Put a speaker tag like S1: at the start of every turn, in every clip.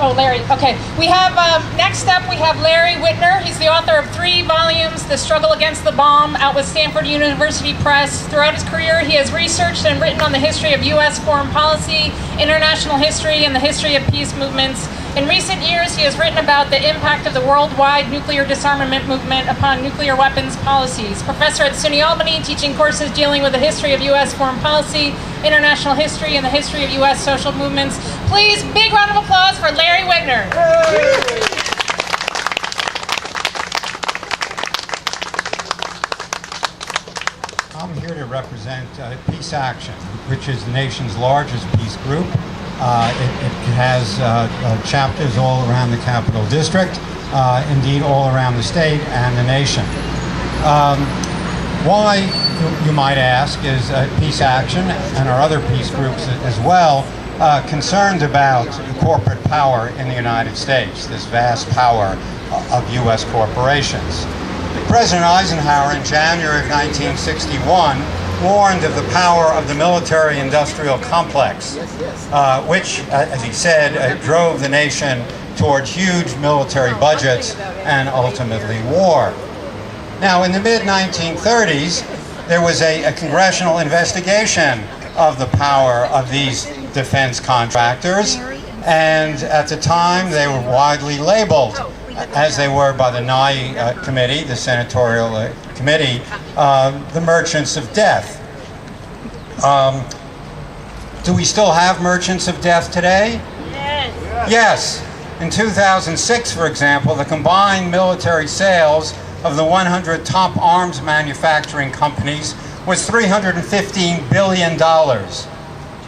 S1: Oh, Larry. Okay. We have, next up, we have Larry Wittner. He's the author of 3 volumes, The Struggle Against the Bomb, out with Stanford University Press. Throughout his career, he has researched and written on the history of U.S. foreign policy, international history, and the history of peace movements. In recent years, he has written about the impact of the worldwide nuclear disarmament movement upon nuclear weapons policies. Professor at SUNY Albany, teaching courses dealing with the history of U.S. foreign policy, international history, and the history of U.S. social movements. Please, big round of applause for Larry Wittner.
S2: I'm here to represent Peace Action, which is the nation's largest peace group. It has chapters all around the Capital District, indeed all around the state and the nation. Why, you might ask, is Peace Action and our other peace groups as well concerned about corporate power in the United States, this vast power of U.S. corporations? President Eisenhower in January of 1961 warned of the power of the military-industrial complex, which, as he said, drove the nation toward huge military budgets and ultimately war. Now, in the mid-1930s, there was a congressional investigation of the power of these defense contractors, and at the time they were widely labeled, as they were by the Nye Committee, the senatorial committee, the merchants of death. Do we still have merchants of death today?
S3: Yes.
S2: Yes. In 2006, for example, the combined military sales of the 100 top arms manufacturing companies was $315 billion.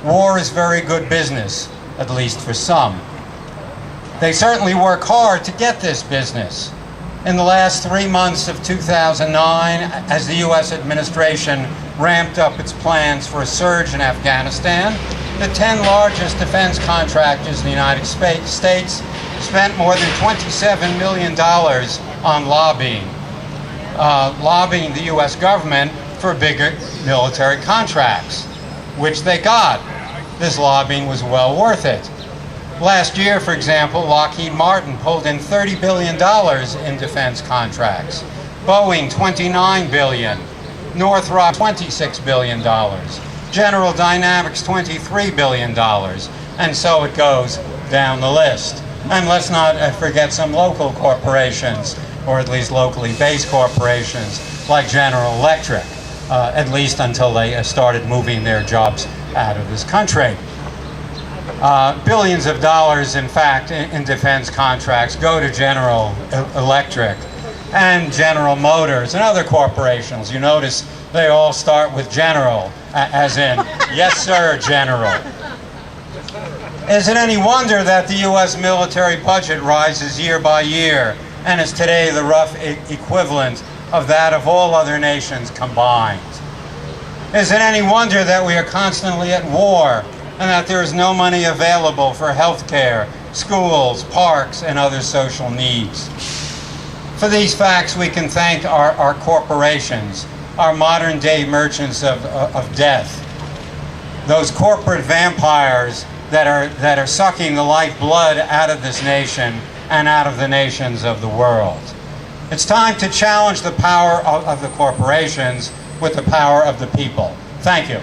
S2: War is very good business, at least for some. They certainly work hard to get this business. In the last 3 months of 2009, as the U.S. administration ramped up its plans for a surge in Afghanistan, the 10 largest defense contractors in the United States spent more than $27 million on lobbying. Lobbying the U.S. government for bigger military contracts, which they got. This lobbying was well worth it. Last year, for example, Lockheed Martin pulled in $30 billion in defense contracts. Boeing, $29 billion. Northrop, $26 billion. General Dynamics, $23 billion. And so it goes down the list. And let's not forget some local corporations, or at least locally based corporations, like General Electric, at least until they started moving their jobs out of this country. Billions of dollars, in fact, in defense contracts go to General Electric and General Motors and other corporations. You notice they all start with General, as in, yes sir, General. Is it any wonder that the U.S. military budget rises year by year and is today the rough equivalent of that of all other nations combined? Is it any wonder that we are constantly at war and that there is no money available for health care, schools, parks, and other social needs? For these facts, we can thank our corporations, our modern-day merchants of death, those corporate vampires that are sucking the lifeblood out of this nation and out of the nations of the world. It's time to challenge the power of the corporations with the power of the people. Thank you.